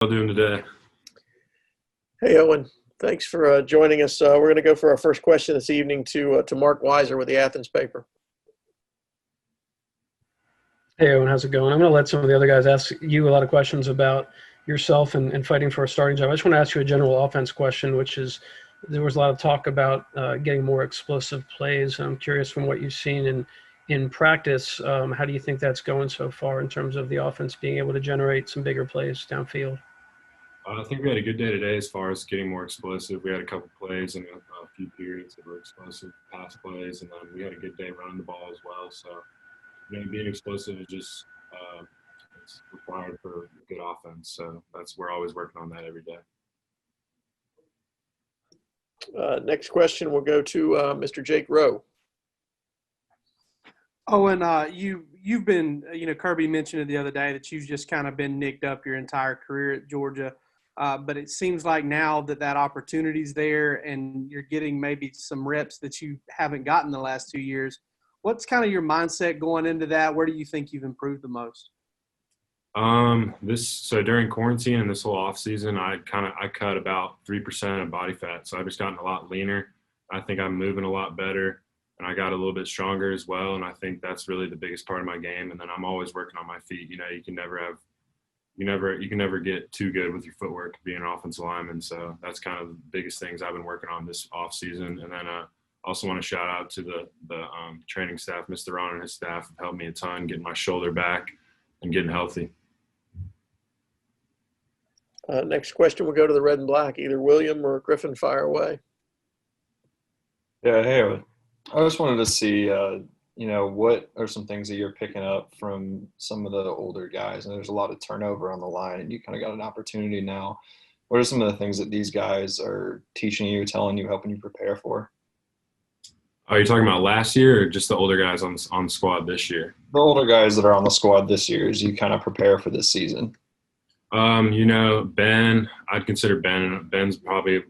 Y'all doing today? Hey, Owen. Thanks for joining us. We're going to go for our first question this evening to Mark Weiser with the Athens paper. Hey, Owen, how's it going? I'm going to let some of the other guys ask you a lot of questions about yourself and fighting for a starting job. I just want to ask you a general offense question, which is there was a lot of talk about getting more explosive plays. I'm curious from what you've seen in practice, how do you think that's going so far in terms of the offense being able to generate some bigger plays downfield? I think we had a good day today as far as getting more explosive. We had a couple plays and a few periods that were explosive pass plays, and then we had a good day running the ball as well. So, being explosive is just it's required for good offense. So we're always working on that every day. Next question will go to Mr. Jake Rowe. Owen, you've been, Kirby mentioned it the other day that you've just kind of been nicked up your entire career at Georgia. But it seems like now that opportunity's there and you're getting maybe some reps that you haven't gotten the last 2 years. What's kind of your mindset going into that? Where do you think you've improved the most? So during quarantine and this whole off season, I cut about 3% of body fat. So I've just gotten a lot leaner. I think I'm moving a lot better, and I got a little bit stronger as well. And I think that's really the biggest part of my game. And then I'm always working on my feet. You can never get too good with your footwork being an offensive lineman. So that's kind of the biggest things I've been working on this off season. And then also want to shout out to the training staff. Mr. Ron and his staff have helped me a ton getting my shoulder back and getting healthy. Next question will go to the red and black. Either William or Griffin, fire away. Yeah, hey, I just wanted to see, what are some things that you're picking up from some of the older guys? And there's a lot of turnover on the line, and you kind of got an opportunity now. What are some of the things that these guys are teaching you, telling you, helping you prepare for? Are you talking about last year or just the older guys on the squad this year? The older guys that are on the squad this year as you kind of prepare for this season. Ben, I'd consider Ben's probably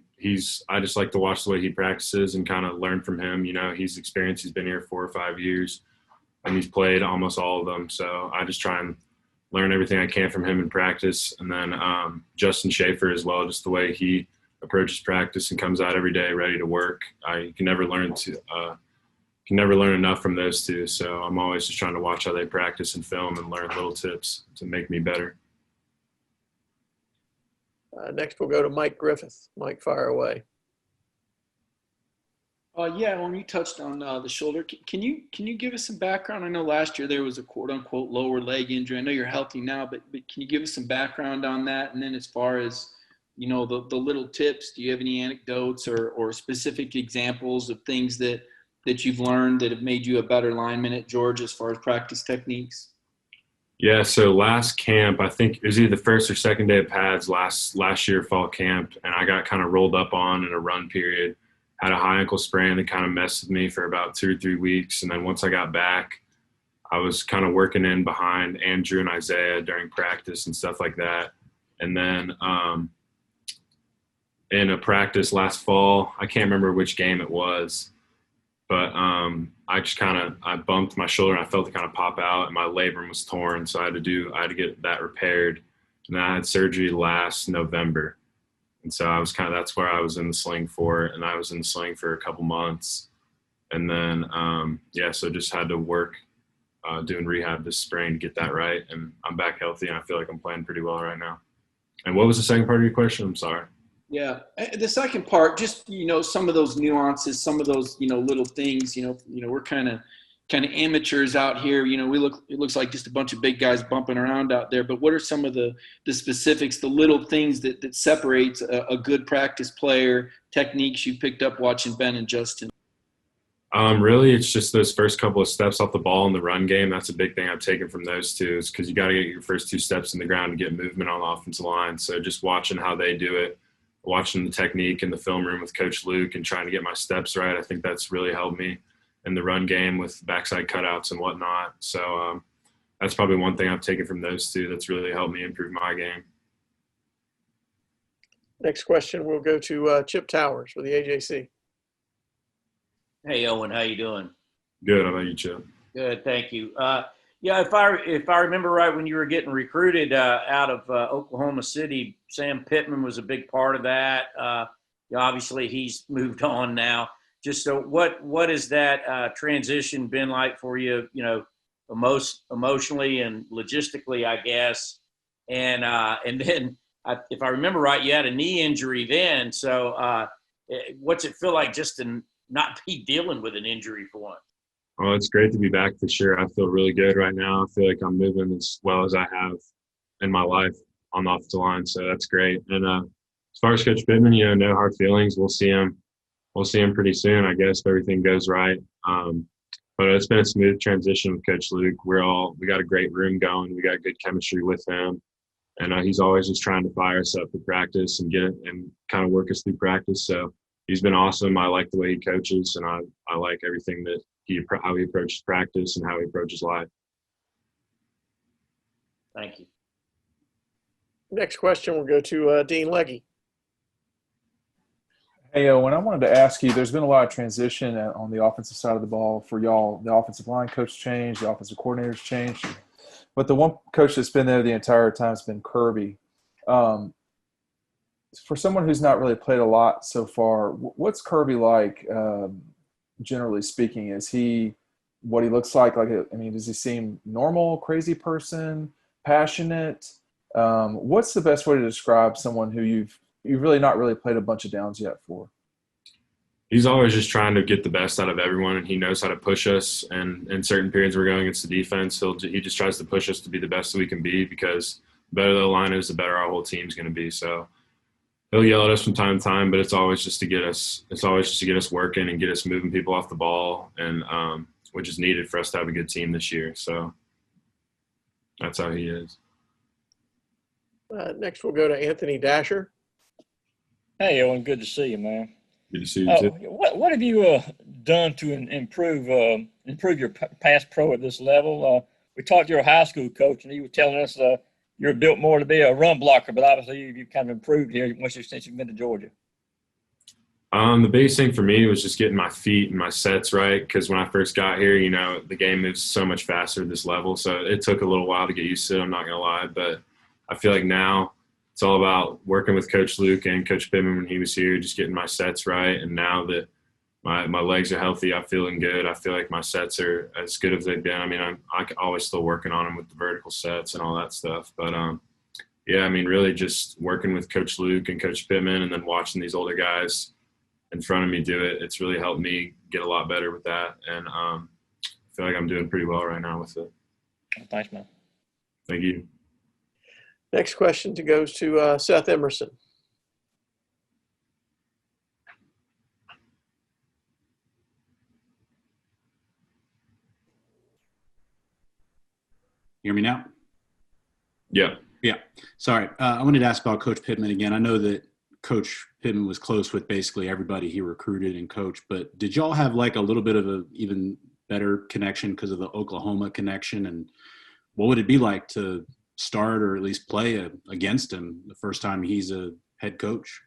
I just like to watch the way he practices and kind of learn from him. He's experienced, he's been here 4 or 5 years and he's played almost all of them. So I just try and learn everything I can from him in practice. And then Justin Schaefer as well, just the way he approaches practice and comes out every day ready to work. You can never learn enough from those two. So I'm always just trying to watch how they practice and film and learn little tips to make me better. Next, we'll go to Mike Griffith. Mike, fire away. Yeah, when you touched on the shoulder, can you give us some background? I know last year there was a quote unquote lower leg injury. I know you're healthy now, but can you give us some background on that? And then as far as the little tips, do you have any anecdotes or specific examples of things that you've learned that have made you a better lineman at Georgia as far as practice techniques? Yeah, so last camp, I think it was either the first or second day of pads last year, fall camp, and I got kind of rolled up on in a run period. Had a high ankle sprain that kind of messed with me for about 2 or 3 weeks. And then once I got back, I was kind of working in behind Andrew and Isaiah during practice and stuff like that. And then in a practice last fall, I can't remember which game it was, but I bumped my shoulder and I felt it kind of pop out and my labrum was torn. So I had to get that repaired. And I had surgery last November. And so that's where I was in the sling for it. And I was in the sling for a couple months. And then, so just had to work doing rehab this spring to get that right. And I'm back healthy and I feel like I'm playing pretty well right now. And what was the second part of your question? I'm sorry. Yeah. The second part, just, some of those nuances, some of those, little things, we're kind of amateurs out here. It looks like just a bunch of big guys bumping around out there, but what are some of the specifics, the little things that separates a good practice player, techniques you picked up watching Ben and Justin? Really, it's just those first couple of steps off the ball in the run game. That's a big thing I've taken from those two is because you got to get your first 2 steps in the ground to get movement on the offensive line. So just watching how they do it, watching the technique in the film room with Coach Luke and trying to get my steps right, I think that's really helped me in the run game with backside cutouts and whatnot. So that's probably one thing I've taken from those two that's really helped me improve my game. Next question will go to Chip Towers with the AJC. Hey, Owen, how you doing? Good. How about you, Chip? Good, thank you. Yeah, if I remember right, when you were getting recruited out of Oklahoma City, Sam Pittman was a big part of that. Obviously, he's moved on now. Just so, what has that transition been like for you? Emotionally and logistically, I guess. And then, if I remember right, you had a knee injury then. So, what's it feel like just to not be dealing with an injury for once? Well, it's great to be back for sure. I feel really good right now. I feel like I'm moving as well as I have in my life on the offensive line, so that's great. And as far as Coach Pittman, no hard feelings. We'll see him. We'll see him pretty soon, I guess, if everything goes right. But it's been a smooth transition with Coach Luke. We got a great room going. We got good chemistry with him, and he's always just trying to fire us up for practice and kind of work us through practice. So he's been awesome. I like the way he coaches, and I like everything that how he approaches practice and how he approaches life. Thank you. Next question will go to Dean Legge. Hey, Owen, I wanted to ask you, there's been a lot of transition on the offensive side of the ball for y'all. The offensive line coach changed, the offensive coordinator's changed. But the one coach that's been there the entire time has been Kirby. For someone who's not really played a lot so far, what's Kirby like, generally speaking? Is he what he looks like? Does he seem normal, crazy person, passionate? What's the best way to describe someone who you've really not really played a bunch of downs yet for? He's always just trying to get the best out of everyone, and he knows how to push us. And in certain periods we're going against the defense, he just tries to push us to be the best that we can be, because the better the line is, the better our whole team's going to be. So he'll yell at us from time to time, but it's always just to get us working and get us moving people off the ball, and which is needed for us to have a good team this year. So that's how he is. Next, we'll go to Anthony Dasher. Hey, Owen, good to see you, man. Good to see you too. What have you done to improve your pass pro at this level? We talked to your high school coach, and he was telling us you're built more to be a run blocker, but obviously you've kind of improved here since you've been to Georgia. The biggest thing for me was just getting my feet and my sets right, because when I first got here, the game moves so much faster at this level. So it took a little while to get used to it, I'm not going to lie. But I feel like now it's all about working with Coach Luke and Coach Pittman when he was here, just getting my sets right. And now that my legs are healthy, I'm feeling good. I feel like my sets are as good as they've been. I'm always still working on them with the vertical sets and all that stuff. But, really just working with Coach Luke and Coach Pittman, and then watching these older guys in front of me do it, it's really helped me get a lot better with that. And I feel like I'm doing pretty well right now with it. Thanks, man. Thank you. Next question goes to Seth Emerson. Hear me now? Yeah. Yeah. Sorry. I wanted to ask about Coach Pittman again. I know that Coach Pittman was close with basically everybody he recruited and coached, but did y'all have like a little bit of a even better connection because of the Oklahoma connection? And what would it be like to start or at least play against him the first time he's a head coach?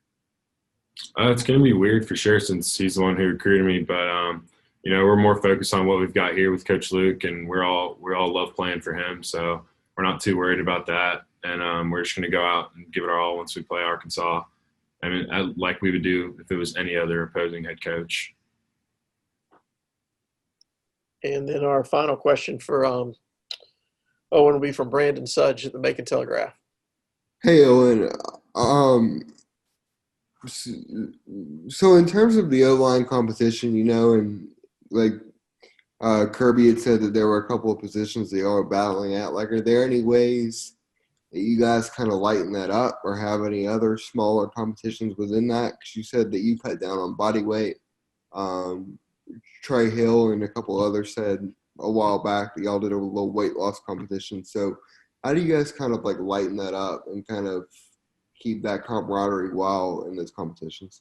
It's going to be weird for sure, since he's the one who recruited me. But we're more focused on what we've got here with Coach Luke, and we all love playing for him, so we're not too worried about that. And we're just going to go out and give it our all once we play Arkansas. Like we would do if it was any other opposing head coach. And then our final question for Owen will be from Brandon Sudge at the Macon Telegraph. Hey, Owen. So in terms of the O-line competition, and like Kirby had said that there were a couple of positions they are battling at. Like, are there any ways that you guys kind of lighten that up, or have any other smaller competitions within that? Because you said that you cut down on body weight. Trey Hill and a couple others said a while back that y'all did a little weight loss competition. So how do you guys kind of like lighten that up and kind of keep that camaraderie while in those competitions?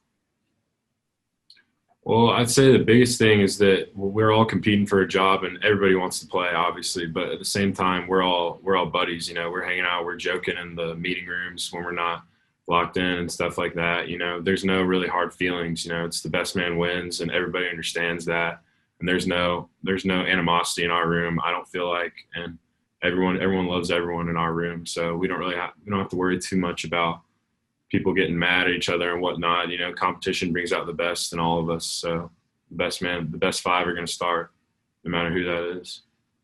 Well, I'd say the biggest thing is that we're all competing for a job, and everybody wants to play, obviously. But at the same time, we're all buddies. We're hanging out, we're joking in the meeting rooms when we're not locked in and stuff like that. There's no really hard feelings. It's the best man wins, and everybody understands that. and there's no animosity in our room. I don't feel like, and everyone loves everyone in our room. So we don't have to worry too much about people getting mad at each other and whatnot. You know, competition brings out the best in all of us. So the best 5 are going to start, no matter who that is.